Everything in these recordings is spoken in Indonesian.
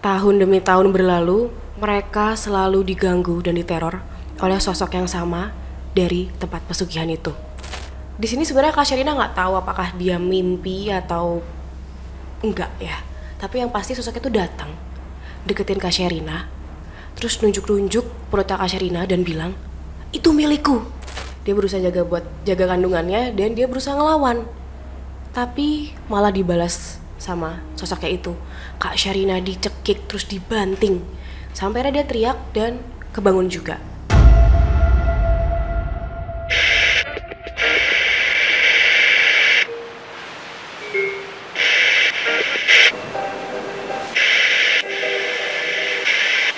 Tahun demi tahun berlalu, mereka selalu diganggu dan diteror oleh sosok yang sama dari tempat pesugihan itu. Di sini sebenarnya Kak Sherina nggak tahu apakah dia mimpi atau enggak ya. Tapi yang pasti sosok itu datang, deketin Kak Sherina, terus nunjuk-nunjuk perutnya Kak Sherina dan bilang, "Itu milikku." Dia berusaha jaga kandungannya dan dia berusaha ngelawan. Tapi malah dibalas sama sosoknya itu. Kak Sherina dicekik terus dibanting sampai dia teriak dan kebangun juga.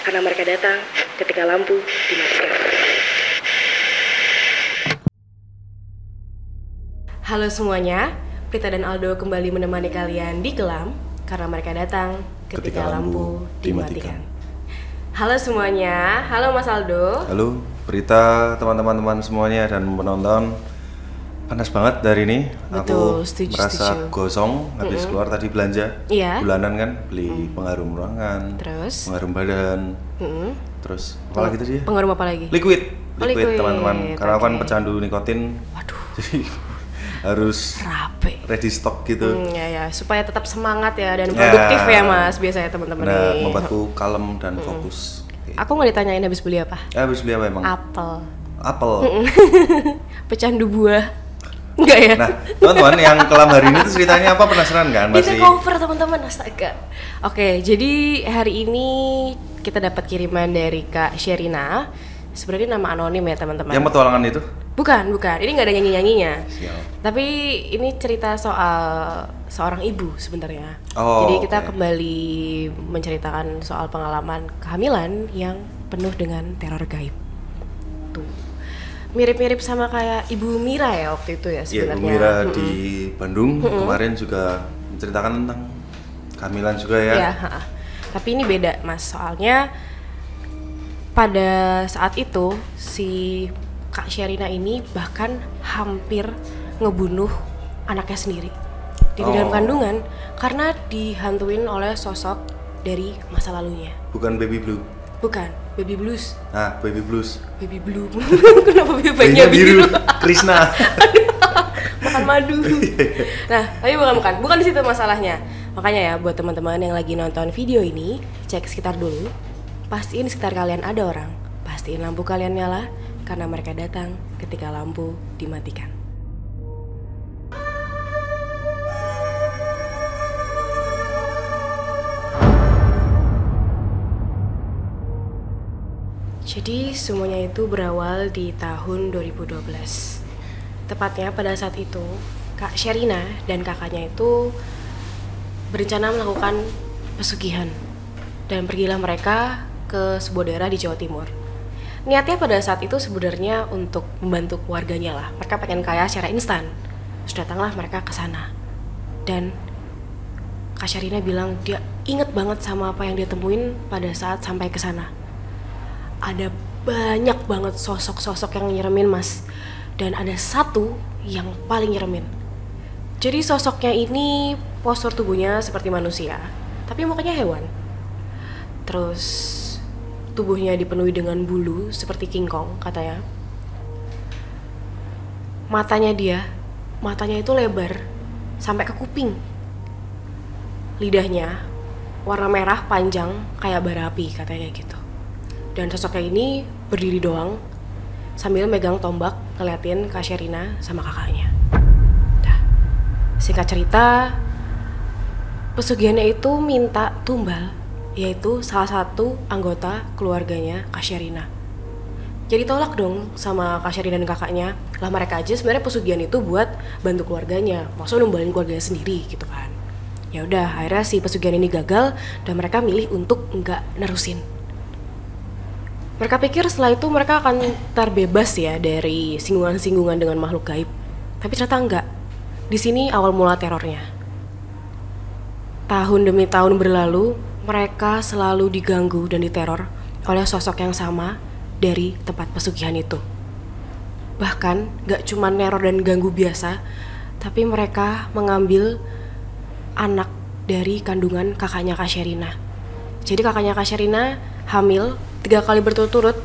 Karena mereka datang ketika lampu dimatikan. Halo semuanya, Prita dan Aldo kembali menemani kalian di Kelam karena mereka datang ketika lampu dimatikan. Halo semuanya, halo Mas Aldo. Halo Prita, teman-teman semuanya dan penonton. Panas banget dari ini. Betul, aku merasa gosong habis keluar tadi belanja. Iya. Bulanan kan, beli pengharum ruangan, Terus? pengharum badan, terus apa lagi tadi ya? Pengharum apa lagi? Liquid liquid. teman-teman. Karena aku kan Oke. pecandu nikotin. Waduh, Jadi harus rapi. ready stock gitu. Ya, supaya tetap semangat ya dan produktif ya Mas biasanya teman-teman Nah, nih. membuatku kalem dan fokus. Aku nggak ditanyain habis beli apa? Habis beli apa emang? Apel. Apel. Pecandu buah. Enggak ya? Nah, teman-teman yang Kelam hari ini tuh ceritanya apa, penasaran kan? Di cover teman-teman, astaga. Oke, jadi hari ini kita dapat kiriman dari Kak Sherina. Sebenarnya nama anonim ya teman-teman. Yang petualangan itu? Bukan. Ini nggak ada nyanyi-nyanyinya. Siap. Tapi ini cerita soal seorang ibu sebenarnya. Oh, jadi kita oke. kembali menceritakan soal pengalaman kehamilan yang penuh dengan teror gaib. Tuh. Mirip-mirip sama kayak Ibu Mira ya waktu itu ya Iya, sebenarnya. Bu Mira di Bandung kemarin juga menceritakan tentang kehamilan juga ya. Iya, tapi ini beda Mas, soalnya pada saat itu si Kak Sherina ini bahkan hampir ngebunuh anaknya sendiri di dalam kandungan karena dihantuin oleh sosok dari masa lalunya. Bukan baby blue. Bukan, baby blues. Nah, baby blues. Baby blue. Kenapa babynya Bayinya biru? Krishna. Makan madu. Nah, tapi bukan di situ masalahnya. Makanya ya buat teman-teman yang lagi nonton video ini, cek sekitar dulu. Pastiin di sekitar kalian ada orang. Pastiin lampu kalian nyala karena mereka datang ketika lampu dimatikan. Jadi semuanya itu berawal di tahun 2012. Tepatnya pada saat itu, Kak Sherina dan kakaknya itu berencana melakukan pesugihan. Dan pergilah mereka ke sebuah daerah di Jawa Timur. Niatnya pada saat itu sebenarnya untuk membantu keluarganya lah. Mereka pengen kaya secara instan. Terus datanglah mereka ke sana. Dan Kak Sherina bilang dia inget banget sama apa yang dia temuin pada saat sampai ke sana. Ada banyak banget sosok-sosok yang nyeremin Mas. Dan ada satu yang paling nyeremin. Jadi sosoknya ini postur tubuhnya seperti manusia, tapi mukanya hewan. Terus tubuhnya dipenuhi dengan bulu seperti King Kong katanya. Matanya itu lebar sampai ke kuping. Lidahnya warna merah panjang kayak bara api katanya gitu. Dan sosoknya ini berdiri doang sambil megang tombak ngeliatin Kak Sherina sama kakaknya. Nah, singkat cerita, pesugihannya itu minta tumbal, yaitu salah satu anggota keluarganya Kak Sherina. Jadi tolak dong sama Kak Sherina dan kakaknya. Lah mereka aja sebenarnya pesugihan itu buat bantu keluarganya, maksudnya numbalin keluarganya sendiri gitu kan. Ya udah, akhirnya si pesugihan ini gagal dan mereka milih untuk nggak nerusin. Mereka pikir setelah itu mereka akan terbebas ya dari singgungan-singgungan dengan makhluk gaib. Tapi ternyata enggak. Di sini awal mula terornya. Tahun demi tahun berlalu, mereka selalu diganggu dan diteror oleh sosok yang sama dari tempat pesugihan itu. Bahkan gak cuma neror dan ganggu biasa, tapi mereka mengambil anak dari kandungan kakaknya Kak Sherina. Jadi kakaknya Kak Sherina hamil 3 kali berturut-turut,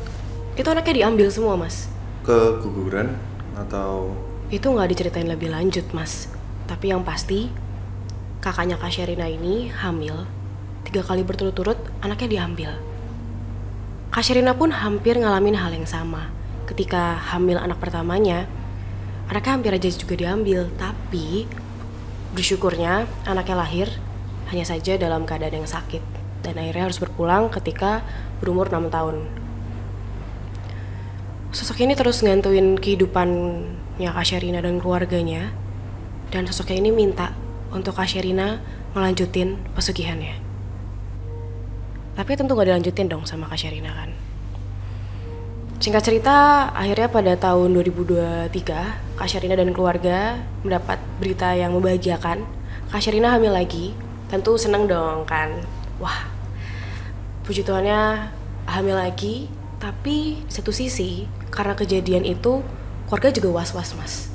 itu anaknya diambil semua mas. Keguguran atau? Itu nggak diceritain lebih lanjut mas. Tapi yang pasti kakaknya Kak Sherina ini hamil 3 kali berturut-turut, anaknya diambil. Kak Sherina pun hampir ngalamin hal yang sama. Ketika hamil anak pertamanya, anaknya hampir aja juga diambil. Tapi bersyukurnya anaknya lahir hanya saja dalam keadaan yang sakit, dan akhirnya harus berpulang ketika berumur 6 tahun. Sosok ini terus ngantuin kehidupannya Kak Sherina dan keluarganya. Dan sosoknya ini minta untuk Kak Sherina ngelanjutin pesugihannya. Tapi tentu gak dilanjutin dong sama Kak Sherina kan. Singkat cerita, akhirnya pada tahun 2023 Kak Sherina dan keluarga mendapat berita yang membahagiakan. Kak Sherina hamil lagi. Tentu seneng dong kan. Wah, puji Tuhannya hamil lagi. Tapi di satu sisi, karena kejadian itu keluarga juga was-was mas.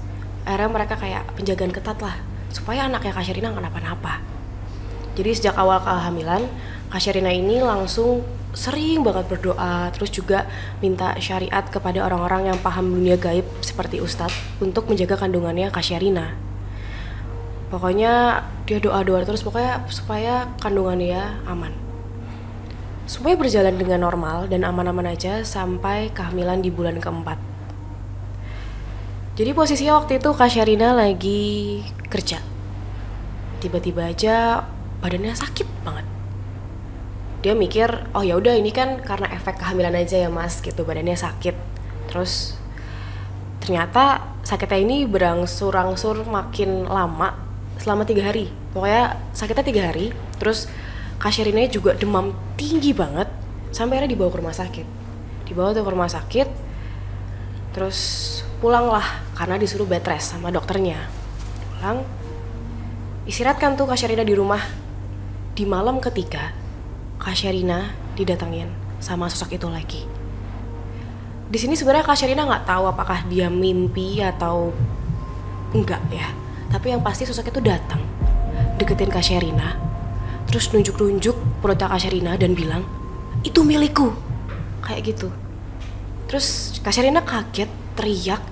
Akhirnya mereka kayak penjagaan ketat lah supaya anaknya Kak Sherina nggak kenapa-napa. Jadi sejak awal kehamilan, Kak Sherina ini langsung sering banget berdoa, terus juga minta syariat kepada orang-orang yang paham dunia gaib seperti Ustadz untuk menjaga kandungannya Kak Sherina. Pokoknya dia doa-doa terus pokoknya supaya kandungannya aman. Semuanya berjalan dengan normal dan aman-aman aja sampai kehamilan di bulan keempat. Jadi posisinya waktu itu Kak Sherina lagi kerja. Tiba-tiba aja badannya sakit banget. Dia mikir, oh ya udah ini kan karena efek kehamilan aja ya mas, gitu badannya sakit. Terus ternyata sakitnya ini berangsur-angsur makin lama selama 3 hari. Pokoknya sakitnya 3 hari. Terus Kak Sherina juga demam tinggi banget sampai akhirnya dibawa ke rumah sakit. Dibawa tuh ke rumah sakit. Terus pulang lah karena disuruh bed rest sama dokternya. Pulang, istirahatkan tuh Kak Sherina di rumah. Di malam ketiga, Kak Sherina didatengin sama sosok itu lagi. Di sini sebenarnya Kak Sherina nggak tahu apakah dia mimpi atau enggak ya. Tapi yang pasti sosok itu datang, deketin Kak Sherina, terus nunjuk-nunjuk perutnya Kak Sherina dan bilang, itu milikku, kayak gitu. Terus Kak Sherina kaget, teriak,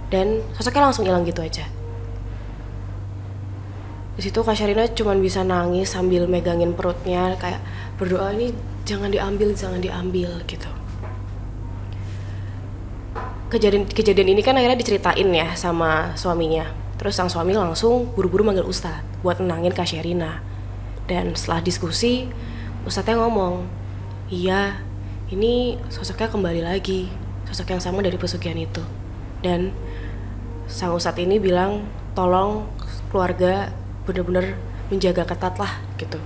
dan sosoknya langsung hilang gitu aja. Di situ Kak Sherina cuma bisa nangis sambil megangin perutnya kayak berdoa, ini jangan diambil gitu. Kejadian ini kan akhirnya diceritain ya sama suaminya. Terus sang suami langsung buru-buru manggil Ustadz buat nenangin Kak Sherina. Dan setelah diskusi, Ustadznya ngomong, iya ini sosoknya kembali lagi, sosok yang sama dari pesugihan itu. Dan sang Ustadz ini bilang, tolong keluarga bener-bener menjaga ketat lah gitu.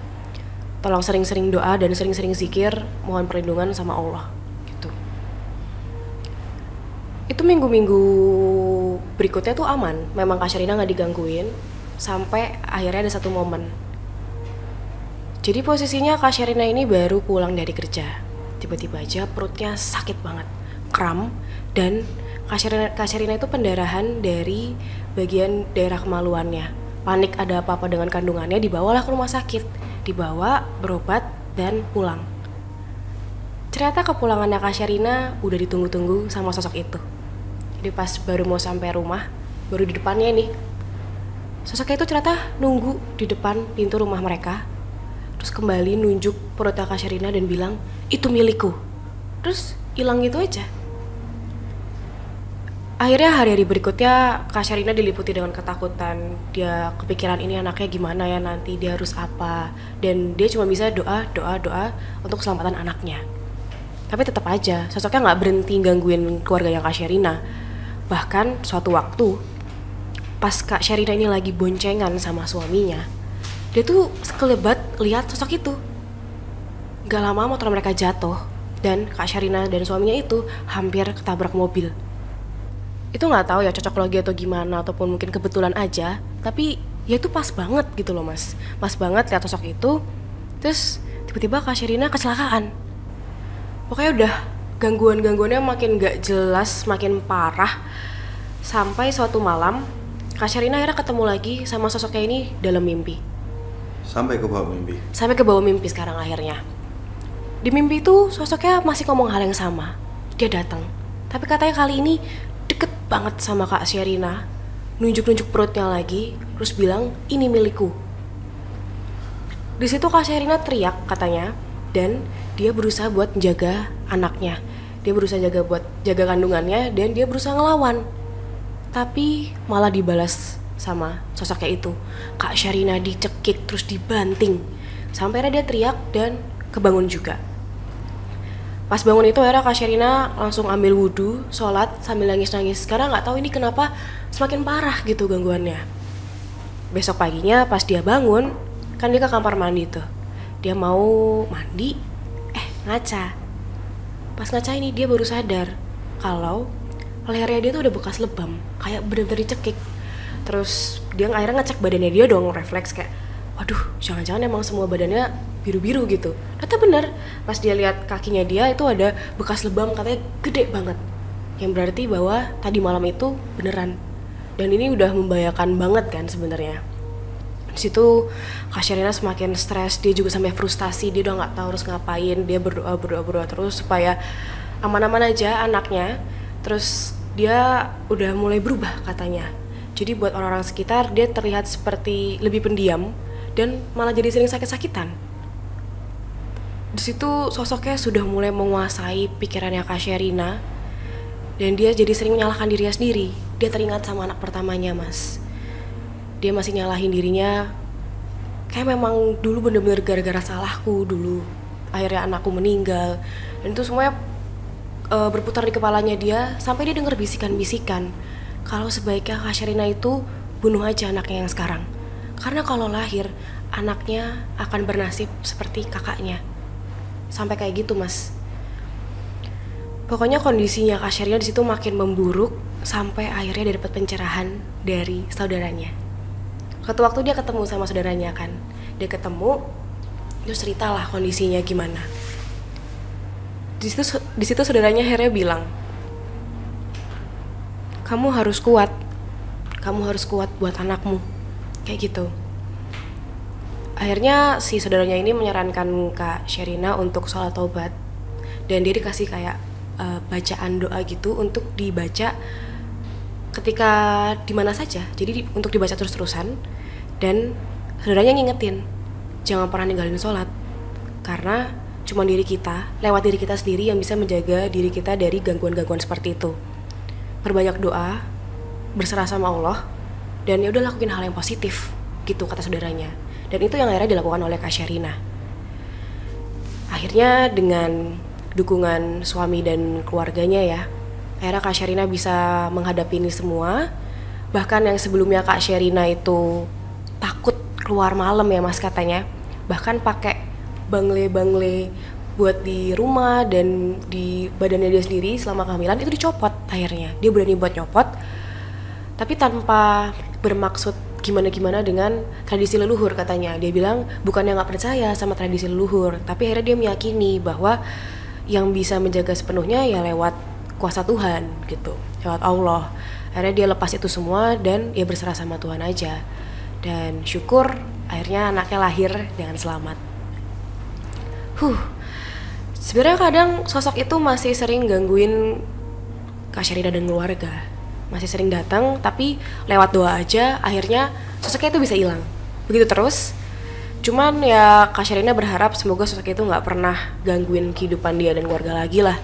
Tolong sering-sering doa dan sering-sering zikir, mohon perlindungan sama Allah gitu. Itu minggu-minggu berikutnya tuh aman. Memang Kak Sherina gak digangguin sampai akhirnya ada satu momen. Jadi posisinya Kak Sherina ini baru pulang dari kerja. Tiba-tiba aja perutnya sakit banget, kram, dan Kak Sherina itu pendarahan dari bagian daerah kemaluannya. Panik ada apa-apa dengan kandungannya, dibawalah ke rumah sakit. Dibawa, berobat, dan pulang. Ternyata kepulangannya Kak Sherina udah ditunggu-tunggu sama sosok itu. Jadi pas baru mau sampai rumah, baru di depannya nih, sosoknya itu ternyata nunggu di depan pintu rumah mereka. Terus kembali nunjuk perutnya Kak Sherina dan bilang, itu milikku. Terus hilang gitu aja. Akhirnya hari-hari berikutnya Kak Sherina diliputi dengan ketakutan. Dia kepikiran ini anaknya gimana ya nanti, dia harus apa. Dan dia cuma bisa doa untuk keselamatan anaknya. Tapi tetap aja sosoknya gak berhenti gangguin keluarganya Kak Sherina. Bahkan suatu waktu pas Kak Sherina ini lagi boncengan sama suaminya, dia tuh sekelebat lihat sosok itu. Gak lama motor mereka jatuh dan Kak Sherina dan suaminya itu hampir ketabrak mobil. Itu nggak tahu ya cocok logi atau gimana, ataupun mungkin kebetulan aja, tapi ya itu pas banget gitu loh mas. Pas banget lihat sosok itu. Terus tiba-tiba Kak Sherina kecelakaan. Pokoknya udah gangguannya makin gak jelas, makin parah. Sampai suatu malam Kak Sherina akhirnya ketemu lagi sama sosoknya ini dalam mimpi. Sampai ke bawah mimpi? Sampai ke bawah mimpi sekarang akhirnya. Di mimpi itu sosoknya masih ngomong hal yang sama. Dia datang, tapi katanya kali ini deket banget sama Kak Sherina. Nunjuk-nunjuk perutnya lagi, terus bilang ini milikku. Di situ Kak Sherina teriak katanya, dan dia berusaha buat menjaga anaknya. Dia berusaha buat jaga kandungannya, dan dia berusaha ngelawan. Tapi malah dibalas sama sosoknya itu. Kak Sherina dicekik terus dibanting. Sampai akhirnya dia teriak dan kebangun juga. Pas bangun itu akhirnya Kak Sherina langsung ambil wudhu, sholat sambil nangis-nangis. Karena nggak tahu ini kenapa semakin parah gitu gangguannya. Besok paginya pas dia bangun, kan dia ke kamar mandi tuh. Dia mau mandi, ngaca. Pas ngaca ini dia baru sadar kalau lehernya dia tuh udah bekas lebam, kayak bener-bener dicekik. Terus dia akhirnya ngecek badannya dia dong, refleks kayak, waduh, jangan-jangan emang semua badannya biru-biru gitu. Ternyata bener, pas dia lihat kakinya dia itu ada bekas lebam, katanya gede banget. Yang berarti bahwa tadi malam itu beneran. Dan ini udah membahayakan banget kan sebenarnya. Di situ Kak Sherina semakin stres, dia juga sampai frustasi, dia udah nggak tahu harus ngapain. Dia berdoa terus supaya aman-aman aja anaknya. Terus dia udah mulai berubah katanya. Jadi buat orang-orang sekitar dia terlihat seperti lebih pendiam dan malah jadi sering sakit-sakitan. Di situ sosoknya sudah mulai menguasai pikirannya Kak Sherina dan dia jadi sering menyalahkan dirinya sendiri. Dia teringat sama anak pertamanya, Mas. Dia masih nyalahin dirinya, kayak memang dulu bener-bener gara-gara salahku dulu akhirnya anakku meninggal. Dan itu semuanya berputar di kepalanya dia sampai dia dengar bisikan-bisikan kalau sebaiknya Kak Sherina itu bunuh aja anaknya yang sekarang. Karena kalau lahir anaknya akan bernasib seperti kakaknya. Sampai kayak gitu, Mas. Pokoknya kondisinya Kak Sherina di situ makin memburuk sampai akhirnya dia dapat pencerahan dari saudaranya. Suatu waktu dia ketemu sama saudaranya kan. Dia ketemu, terus ceritalah kondisinya gimana. Di situ saudaranya akhirnya bilang, kamu harus kuat buat anakmu, kayak gitu. Akhirnya si saudaranya ini menyarankan Kak Sherina untuk sholat taubat, dan dia dikasih kayak bacaan doa gitu untuk dibaca ketika dimana saja. Jadi untuk dibaca terus-terusan, dan saudaranya ngingetin jangan pernah ninggalin sholat, karena cuma lewat diri kita sendiri yang bisa menjaga diri kita dari gangguan-gangguan seperti itu. Perbanyak doa, berserah sama Allah, dan ya udah lakuin hal yang positif gitu kata saudaranya. Dan itu yang akhirnya dilakukan oleh Kak Sherina. Akhirnya dengan dukungan suami dan keluarganya ya, akhirnya Kak Sherina bisa menghadapi ini semua. Bahkan yang sebelumnya Kak Sherina itu takut keluar malam ya Mas katanya, bahkan pakai bangle buat di rumah dan di badannya dia sendiri selama kehamilan itu dicopot. Akhirnya dia berani buat nyopot, tapi tanpa bermaksud gimana-gimana dengan tradisi leluhur katanya. Dia bilang bukannya nggak percaya sama tradisi leluhur, tapi akhirnya dia meyakini bahwa yang bisa menjaga sepenuhnya ya lewat kuasa Tuhan gitu, lewat Allah. Akhirnya dia lepas itu semua dan ya berserah sama Tuhan aja. Dan syukur akhirnya anaknya lahir dengan selamat. Sebenarnya kadang sosok itu masih sering gangguin Kak Sherina dan keluarga. Masih sering datang, tapi lewat doa aja akhirnya sosoknya itu bisa hilang. Begitu terus. Cuman ya Kak Sherina berharap semoga sosok itu gak pernah gangguin kehidupan dia dan keluarga lagi lah.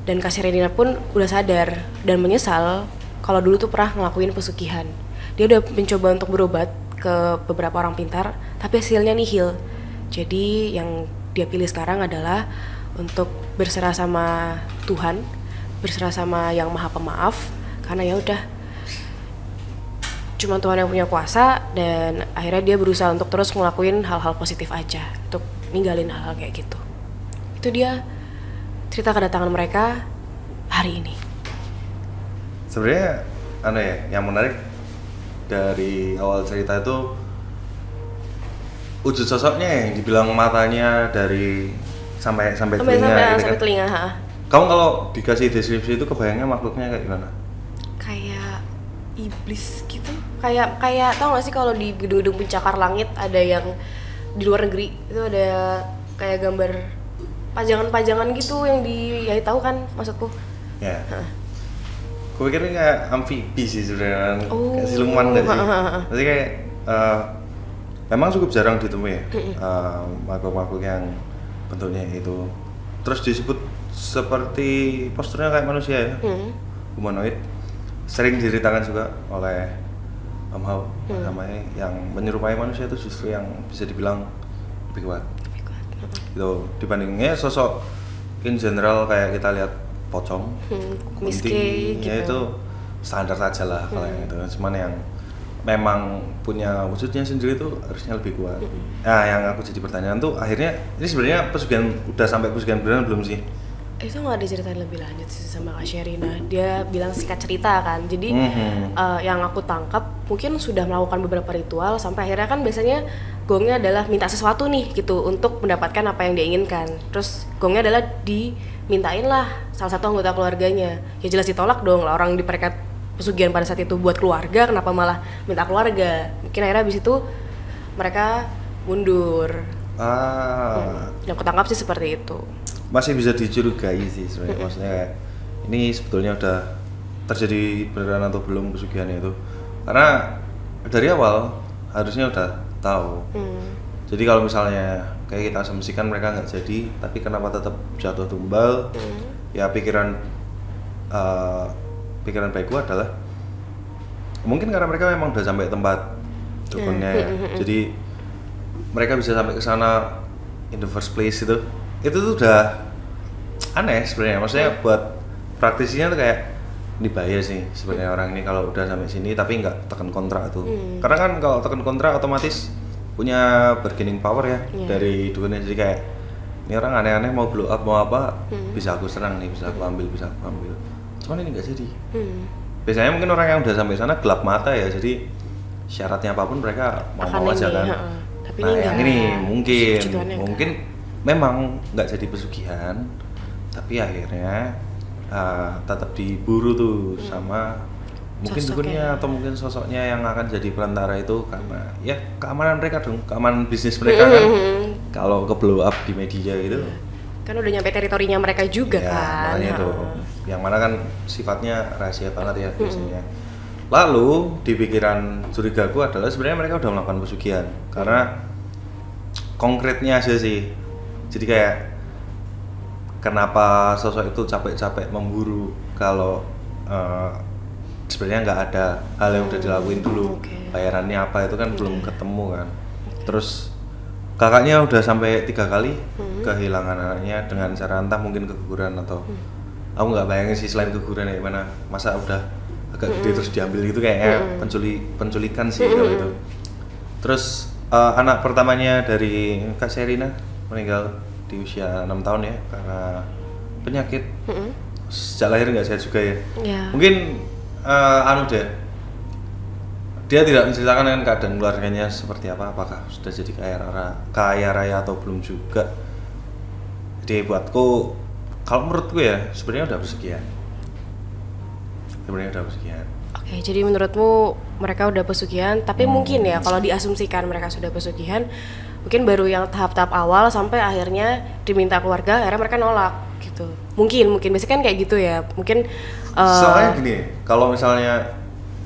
Dan Kak Sherina pun udah sadar dan menyesal kalau dulu tuh pernah ngelakuin pesugihan. Dia udah mencoba untuk berobat ke beberapa orang pintar, tapi hasilnya nihil. Jadi yang dia pilih sekarang adalah untuk berserah sama Tuhan, berserah sama Yang Maha Pemaaf, karena ya udah cuma Tuhan yang punya kuasa. Dan akhirnya dia berusaha untuk terus ngelakuin hal-hal positif aja, untuk ninggalin hal-hal kayak gitu. Itu dia cerita kedatangan mereka hari ini. Sebenarnya yang menarik dari awal cerita itu wujud sosoknya yang dibilang matanya dari sampai telinga gitu sampai kan. Telinga, Kamu kalau dikasih deskripsi itu kebayangnya makhluknya kayak gimana? Kayak iblis gitu. Kayak tau gak sih kalau di gedung-gedung pencakar langit ada yang di luar negeri itu ada kayak gambar pajangan-pajangan gitu yang di ya tahu kan maksudku. Ya. Gue pikirnya kayak amfibi sih sebenarnya, kayak siluman nggak sih? Jadi kayak memang cukup jarang ditemui ya makhluk-makhluk yang bentuknya itu. Terus disebut seperti posturnya kayak manusia ya, humanoid. Sering diceritakan juga oleh Om Hao namanya, yang menyerupai manusia itu justru yang bisa dibilang lebih kuat. Gitu dibandingnya sosok in general kayak kita lihat pocong, Miske gitu. ya itu standar aja lah kalau yang itu. Cuman yang memang punya wujudnya sendiri itu harusnya lebih kuat. Nah, yang aku jadi pertanyaan tuh akhirnya ini sebenarnya pesugihan udah sampai pesugihan beneran belum sih? Itu nggak diceritain lebih lanjut sih sama Kak Sherina. Dia bilang singkat cerita kan. Jadi yang aku tangkap mungkin sudah melakukan beberapa ritual sampai akhirnya kan biasanya gongnya adalah minta sesuatu nih gitu untuk mendapatkan apa yang dia inginkan. Terus gongnya adalah dimintain lah salah satu anggota keluarganya. Ya jelas ditolak dong lah, orang di mereka pesugihan pada saat itu buat keluarga, kenapa malah minta keluarga? Mungkin akhirnya habis itu mereka mundur. Yang aku tangkap sih seperti itu. Masih bisa dicurigai sih sebenarnya. Maksudnya kayak ini sebetulnya udah terjadi beneran atau belum pesugihannya itu, karena dari awal harusnya udah tahu. Jadi kalau misalnya kayak kita asumsikan mereka nggak jadi, tapi kenapa tetap jatuh tumbal? Ya pikiran baikku adalah mungkin karena mereka memang udah sampai tempat dukunnya ya. Jadi mereka bisa sampai ke sana in the first place itu tuh udah aneh sebenarnya. Maksudnya buat praktisinya tuh kayak dibayar sih sebenarnya orang ini kalau udah sampai sini tapi nggak tekan kontrak tuh. Karena kan kalau tekan kontrak otomatis punya bargaining power ya dari dukunnya. Jadi kayak ini orang aneh-aneh mau blow up mau apa bisa aku serang nih, bisa aku ambil. Cuman ini nggak jadi. Biasanya mungkin orang yang udah sampai sana gelap mata ya, jadi syaratnya apapun mereka mau aja kan. Tapi nah ini yang enggak, ini mungkin memang nggak jadi pesugihan, tapi akhirnya tetap diburu tuh sama mungkin dukunnya atau mungkin sosoknya yang akan jadi perantara itu, karena ya keamanan mereka dong, keamanan bisnis mereka kan. Kalau ke blow up di media gitu kan udah nyampe teritorinya mereka juga ya, kan. Makanya tuh, yang mana kan sifatnya rahasia banget ya biasanya. Lalu di pikiran curigaku adalah sebenarnya mereka udah melakukan pesugihan karena konkretnya aja sih. Jadi kayak kenapa sosok itu capek-capek memburu kalau sebenarnya nggak ada hal yang udah dilakuin dulu. Bayarannya apa itu kan belum ketemu kan. Terus kakaknya udah sampai 3 kali kehilangan anaknya dengan cara entah mungkin keguguran atau aku nggak bayangin sih selain keguguran ya gimana, masa udah agak gede terus diambil gitu kayaknya penculikan sih kalau itu. Terus anak pertamanya dari Kak Sherina meninggal di usia 6 tahun ya karena penyakit. Sejak lahir nggak sehat juga ya. Mungkin dia tidak menceritakan dengan keadaan keluarganya seperti apa, apakah sudah jadi kaya raya atau belum juga. Jadi buatku, kalau menurutku ya sebenarnya udah pesugihan. Oke, jadi menurutmu mereka udah pesugihan, tapi mungkin ya kalau diasumsikan mereka sudah pesugihan, mungkin baru yang tahap-tahap awal sampai akhirnya diminta keluarga, akhirnya mereka nolak gitu. Mungkin biasanya kan kayak gitu ya. Mungkin soalnya gini, kalau misalnya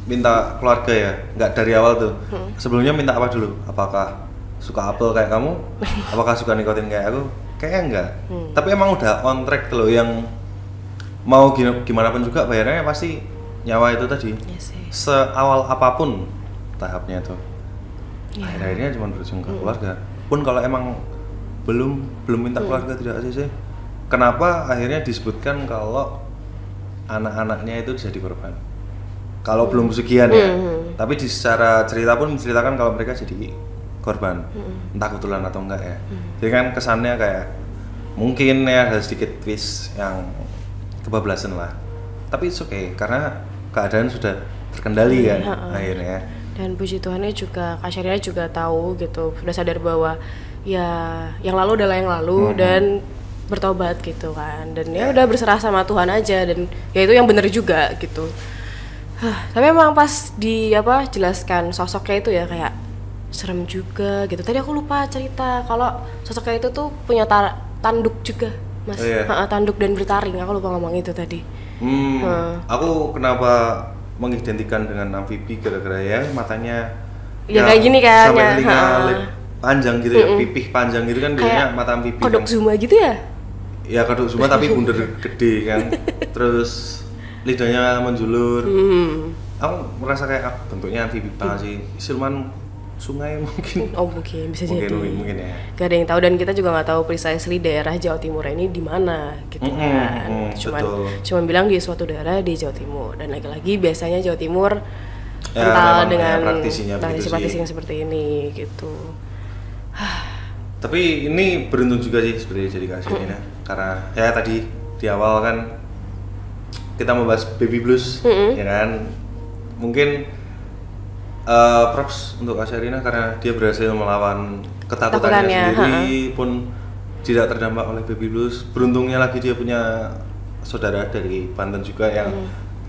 minta keluarga ya, nggak dari awal tuh. Sebelumnya minta apa dulu? Apakah suka apel kayak kamu? Apakah suka nikotin kayak aku? Kayaknya enggak. Tapi emang udah on track loh, yang mau gimana pun juga bayarnya pasti nyawa itu tadi. Seawal apapun tahapnya tuh. Akhir-akhirnya cuma berujung ke keluarga. Pun kalau emang belum minta keluarga tidak sih. Kenapa akhirnya disebutkan kalau anak-anaknya itu jadi korban? Kalau belum pesugihan ya, tapi di secara cerita pun menceritakan kalau mereka jadi korban, entah kebetulan atau enggak ya. Jadi kan kesannya kayak mungkin ya ada sedikit twist yang kebablasan lah. Tapi it's okay, karena keadaan sudah terkendali kan akhirnya. Dan puji Tuhannya juga, Kak Sherina juga tahu gitu, sudah sadar bahwa ya yang lalu adalah yang lalu dan bertobat gitu kan. Dan ya udah berserah sama Tuhan aja, dan ya itu yang benar juga gitu. Tapi emang pas jelaskan sosoknya itu ya kayak serem juga gitu. Tadi aku lupa cerita kalau sosoknya itu tuh punya tanduk juga, Mas. Oh, iya. Tanduk dan bertaring. Aku lupa ngomong itu tadi. Aku kenapa mengidentikan dengan amfibi gara-gara ya matanya Ya kayak gini kan. sampai Ya. telinga panjang gitu ya, pipih panjang gitu kan biasanya mata amfibi. Kodok kan. Zuma gitu ya? Ya kodok Zuma tapi bunder gede kan. Terus lidahnya menjulur. Aku merasa kayak bentuknya amfibi banget sih. Siluman sungai mungkin. Oh mungkin bisa jadi. Mungkin ya. Gak ada yang tahu dan kita juga nggak tahu precisely daerah Jawa Timur ini di mana gitu kan. Cuman bilang di suatu daerah di Jawa Timur dan lagi-lagi biasanya Jawa Timur kental dengan praktisi-praktisi yang seperti ini gitu. Tapi ini beruntung juga sih sebenarnya jadi Kak Sherina karena ya tadi di awal kan kita membahas baby blues ya kan. Mungkin props untuk Kak Sherina karena dia berhasil melawan ketakutannya sendiri pun tidak terdampak oleh baby blues. Beruntungnya lagi dia punya saudara dari Banten juga yang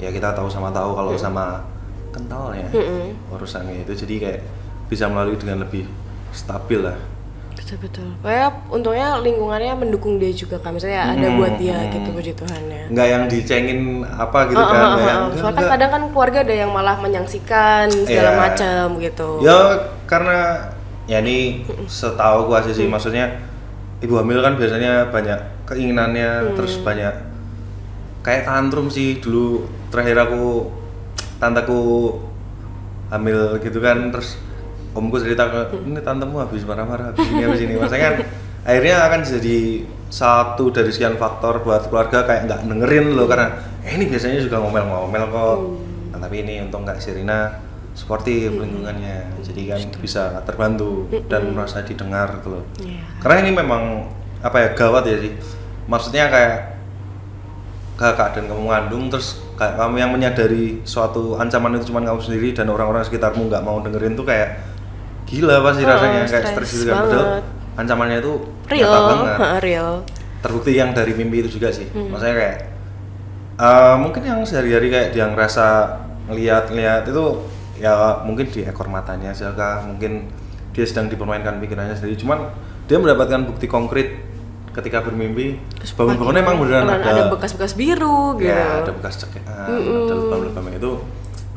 ya kita tahu kalau sama kentalnya urusannya itu, jadi kayak bisa melalui dengan lebih stabil lah. Betul. Kayak untungnya lingkungannya mendukung dia juga kan, misalnya ada buat dia gitu, puji Tuhannya. Nggak yang dicengin apa gitu kan. Soalnya kan kadang kan keluarga ada yang malah menyangsikan segala macam gitu. Ya karena ya ini setahu gua aja sih, maksudnya ibu hamil kan biasanya banyak keinginannya, terus banyak kayak tantrum sih. Dulu terakhir tanteku hamil gitu kan, terus omku cerita ke ini tantemu habis marah-marah habis ini maksudnya kan akhirnya akan jadi satu dari sekian faktor buat keluarga kayak nggak dengerin loh karena ini biasanya juga ngomel-ngomel kok. Nah, tapi ini untung Kak Sherina sportif lingkungannya, jadi kan bisa terbantu dan merasa didengar gitu loh. Karena ini memang apa ya, gawat ya sih, maksudnya kayak keadaan kamu mengandung terus kayak kamu yang menyadari suatu ancaman itu cuma kamu sendiri dan orang-orang sekitarmu nggak mau dengerin tuh kayak gila pasti rasanya, kayak stres gitu kan. Betul, ancamannya itu nyata banget, real. Terbukti yang dari mimpi itu juga sih. Maksudnya kayak mungkin yang sehari-hari kayak dia ngerasa ngeliat itu ya mungkin di ekor matanya aja kah, mungkin dia sedang dipermainkan pikirannya sendiri, cuman dia mendapatkan bukti konkret ketika bermimpi. Bangun-bangunnya emang beneran ada bekas-bekas biru gitu. Ya, ada bekas cekean, ada lebam-lebam itu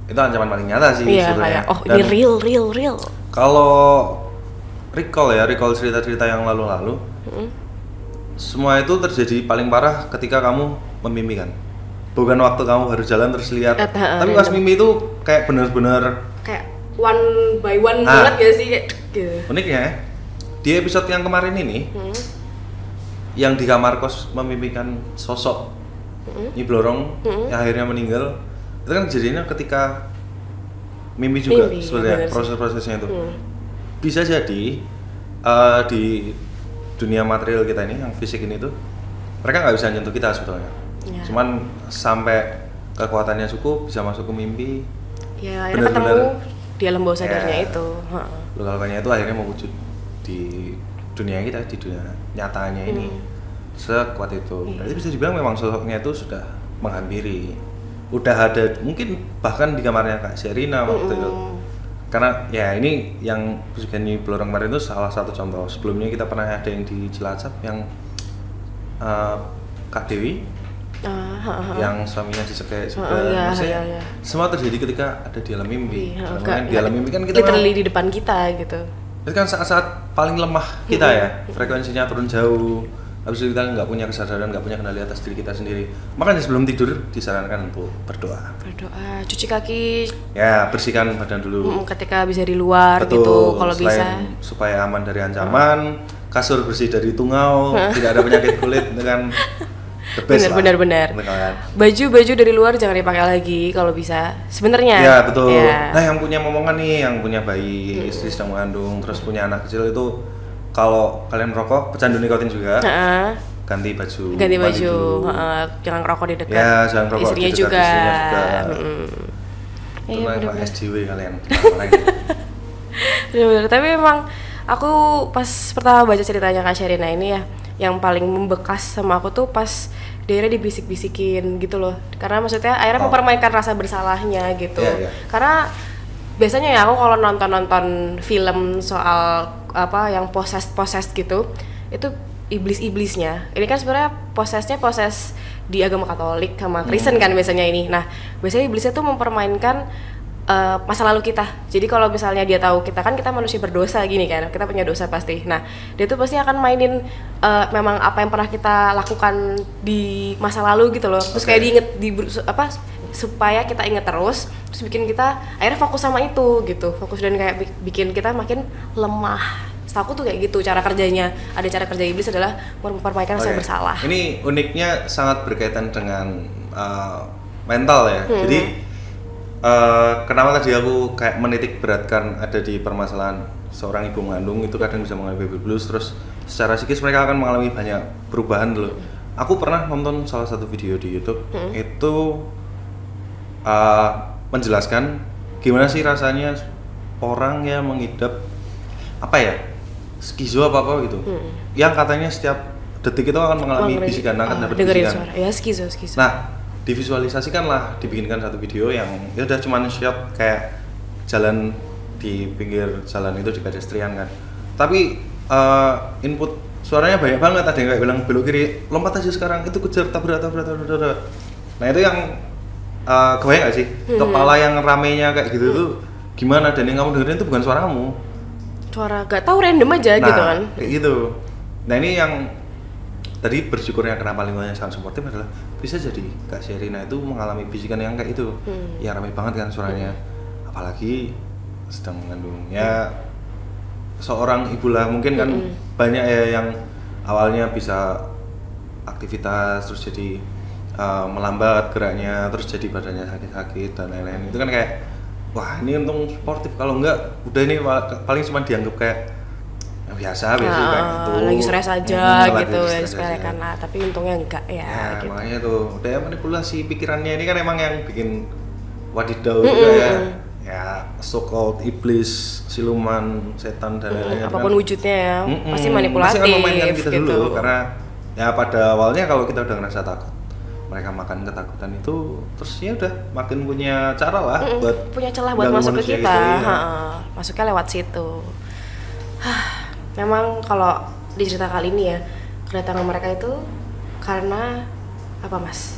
ancaman paling nyata sih Kayak, sebenarnya. Ini real. Kalau recall cerita-cerita yang lalu-lalu, semua itu terjadi paling parah ketika kamu memimpi kan. Bukan waktu kamu harus jalan terus lihat. Tapi pas mimpi itu kayak benar-benar kayak one by one banget ya sih kayak gitu. Uniknya di episode yang kemarin ini, yang di kamar kos memimpikan sosok Nyi Blorong yang akhirnya meninggal, itu kan kejadiannya ketika mimpi juga sebenarnya proses-prosesnya itu. Bisa jadi di dunia material kita ini yang fisik ini tuh mereka nggak bisa nyentuh kita sebetulnya. Cuman sampai kekuatannya cukup bisa masuk ke mimpi. Ya, akhirnya ketemu di alam bawah sadarnya itu. Luka-lukanya itu akhirnya mewujud di dunia kita, di dunia nyatanya ini. Sekuat itu. Jadi bisa dibilang memang sosoknya itu sudah menghampiri. Udah ada mungkin bahkan di kamarnya Kak Sherina waktu itu. Karena ya ini yang pesugihan Nyi Blorong kemarin itu salah satu contoh. Sebelumnya kita pernah ada yang di Cilacap yang Kak Dewi yang suaminya disekek juga. Maksudnya semua terjadi ketika ada di alam mimpi. Karena di alam mimpi kan kita literally di depan kita gitu. Itu kan saat-saat paling lemah kita ya, frekuensinya turun jauh. Habis itu kita nggak punya kesadaran, nggak punya kendali atas diri kita sendiri. Makanya sebelum tidur disarankan untuk berdoa. Cuci kaki. Ya, bersihkan badan dulu. Ketika bisa di luar. Betul, gitu, kalau bisa. Supaya aman dari ancaman, kasur bersih dari tungau, tidak ada penyakit kulit dengan benar. Baju dari luar jangan dipakai lagi kalau bisa. Sebenarnya. Ya betul. Ya. Nah yang punya momongan nih, yang punya bayi, istri sedang mengandung, terus punya anak kecil itu. Kalau kalian merokok, pecandu nikotin juga, ganti baju, jangan ngerokok di dekat. Ya, jangan ngerokok istrinya di dekat juga. Istrinya juga. Itu memang SJW kalian. Bener-bener. Tapi memang aku pas pertama baca ceritanya Kak Sherina ini ya, yang paling membekas sama aku tuh pas daerah dibisik-bisikin gitu loh. Karena maksudnya akhirnya mempermainkan rasa bersalahnya gitu. Karena biasanya ya aku kalau nonton film soal apa yang possessed gitu, itu iblis-iblisnya. Ini kan sebenarnya proses di agama Katolik sama Kristen kan biasanya ini. Nah, biasanya iblisnya tuh mempermainkan masa lalu kita. Jadi kalau misalnya dia tahu kita manusia berdosa gini kan, kita punya dosa pasti. Nah, dia tuh pasti akan mainin memang apa yang pernah kita lakukan di masa lalu gitu loh. Terus kayak supaya kita inget terus bikin kita akhirnya fokus sama itu gitu. Fokus dan kayak bikin kita makin lemah. Setahu aku tuh kayak gitu cara kerjanya. Ada cara kerja iblis adalah mempermainkan saya bersalah. Ini uniknya sangat berkaitan dengan mental ya. Jadi kenapa tadi aku kayak menitik beratkan ada di permasalahan seorang ibu mengandung itu kadang bisa mengalami baby blues, terus secara psikis mereka akan mengalami banyak perubahan dulu. Aku pernah nonton salah satu video di YouTube itu menjelaskan gimana sih rasanya orang yang mengidap skizo apa gitu, yang katanya setiap detik itu akan mengalami bisikan, akan dapat bisikan. Suara. Ya skizo. Nah, divisualisasikan lah, dibikinkan satu video yang ya udah cuman shot kayak jalan di pinggir jalan itu di pedestrian kan, tapi input suaranya banyak banget. Ada yang kayak bilang belok kiri, lompat aja sekarang, itu kejar, tabrak. Nah itu yang kebayang gak sih kepala yang ramenya kayak gitu tuh gimana, dan yang kamu dengerin itu bukan suaramu, suara gak tahu random aja gitu kan. Kayak gitu. Nah ini yang tadi bersyukurnya kenapa lingkungannya sangat suportif adalah bisa jadi Kak Sherina itu mengalami bisikan yang kayak itu, yang ramai banget kan suaranya, apalagi sedang mengandung. Ya seorang ibu lah mungkin kan banyak ya yang awalnya bisa aktivitas terus jadi melambat geraknya, terus jadi badannya sakit-sakit dan lain-lain. Itu kan kayak wah ini untung sportif, kalau enggak udah ini paling cuma dianggap kayak biasa kayak gitu, lagi stres aja gitu ya sepelekan lah, tapi untungnya enggak ya gitu. Makanya tuh udah manipulasi pikirannya ini kan emang yang bikin wadidaw juga ya so called iblis, siluman, setan dan lain-lain apapun kan wujudnya ya pasti manipulatif, pasti akan memainkan kita gitu dulu, karena ya pada awalnya kalau kita udah ngerasa takut, mereka makan ketakutan itu, terus ya udah makin punya cara lah buat punya celah buat masuk ke kita gitu, ya. Masuknya lewat situ. Memang kalau di cerita kali ini ya, kedatangan mereka itu karena apa mas?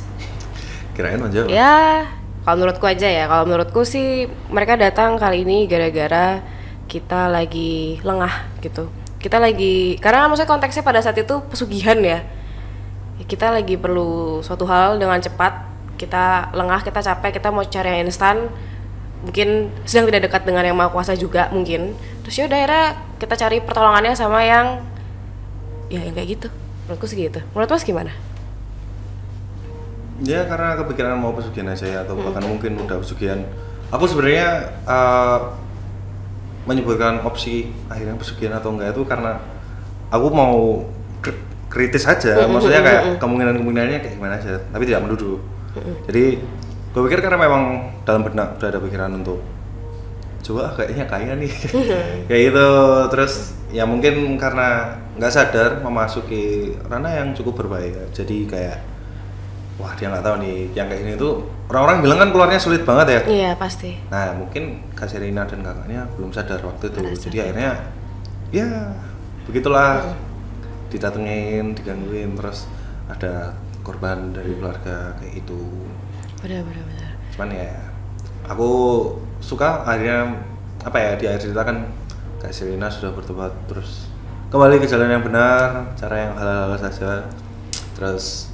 Kirain aja. Ya, kalau menurutku aja ya, kalau menurutku sih mereka datang kali ini gara-gara kita lagi lengah gitu. Kita lagi, karena maksudnya konteksnya pada saat itu pesugihan ya. Kita lagi perlu suatu hal dengan cepat, kita lengah, kita capek, kita mau cari yang instan, mungkin sedang tidak dekat dengan yang Maha Kuasa juga mungkin. Terus ya udah akhirnya kita cari pertolongannya sama yang kayak gitu. Menurutku sih gitu. Menurut Mas gimana? Ya karena kepikiran mau pesugihan aja ya, atau bahkan mungkin udah pesugihan. Aku sebenarnya menyebutkan opsi akhirnya pesugihan atau enggak itu karena aku mau kritis aja, maksudnya kayak kemungkinannya kayak gimana aja, tapi tidak menuduh. Jadi gue pikir karena memang dalam benak udah ada pikiran untuk coba kayaknya kaya nih kayak gitu, terus ya mungkin karena nggak sadar memasuki ranah yang cukup berbahaya, jadi kayak wah dia nggak tahu nih yang kayak ini tuh orang-orang bilang kan keluarnya sulit banget ya. Iya pasti. Nah mungkin Kak Sherina dan kakaknya belum sadar waktu itu, jadi akhirnya ya begitulah, didatengin, digangguin, terus ada korban dari keluarga kayak itu. Benar. Cuman ya aku suka akhirnya di akhir cerita kan Kak Sherina sudah bertobat, terus kembali ke jalan yang benar, cara yang halal saja, terus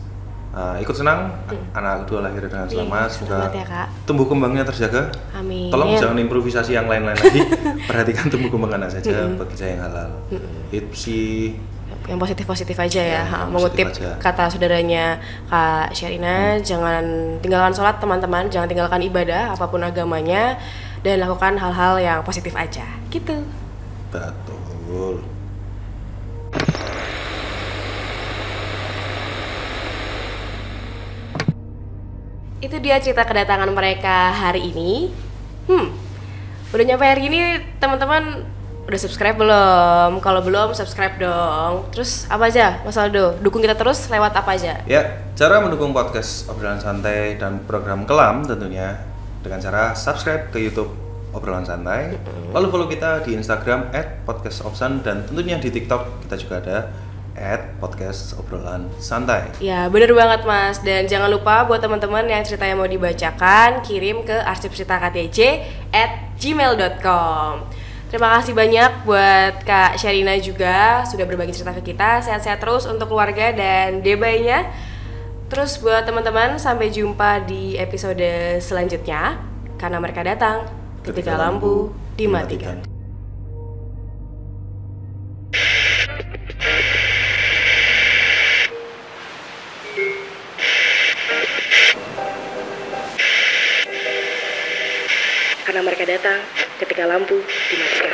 ikut senang anak kedua lahir dengan selamat. Semoga ya, Kak. Tumbuh kembangnya terjaga. Amin. Tolong jangan improvisasi yang lain-lain lagi. Perhatikan tumbuh kembang anak saja, bekerja yang halal. Itu sih yang positif aja ya. Mengutip kata saudaranya Kak Sherina, jangan tinggalkan sholat teman-teman, jangan tinggalkan ibadah apapun agamanya, dan lakukan hal-hal yang positif aja gitu. Betul. Itu dia cerita kedatangan mereka hari ini. Udah nyampe hari ini teman-teman, udah subscribe belum? Kalau belum, subscribe dong. Terus apa aja Mas Aldo? Dukung kita terus lewat apa aja? Ya, cara mendukung podcast Obrolan Santai dan program Kelam tentunya dengan cara subscribe ke YouTube Obrolan Santai. Lalu follow kita di Instagram @podcastobsan, dan tentunya di TikTok kita juga ada @podcast obrolan santai. Ya, bener banget Mas. Dan jangan lupa buat teman-teman yang ceritanya mau dibacakan, kirim ke arsipcerita@gmail.com. Terima kasih banyak buat Kak Sherina juga sudah berbagi cerita ke kita. Sehat-sehat terus untuk keluarga dan debaynya. Terus buat teman-teman, sampai jumpa di episode selanjutnya. Karena mereka datang ketika lampu dimatikan. Karena mereka datang ketika lampu dimatikan.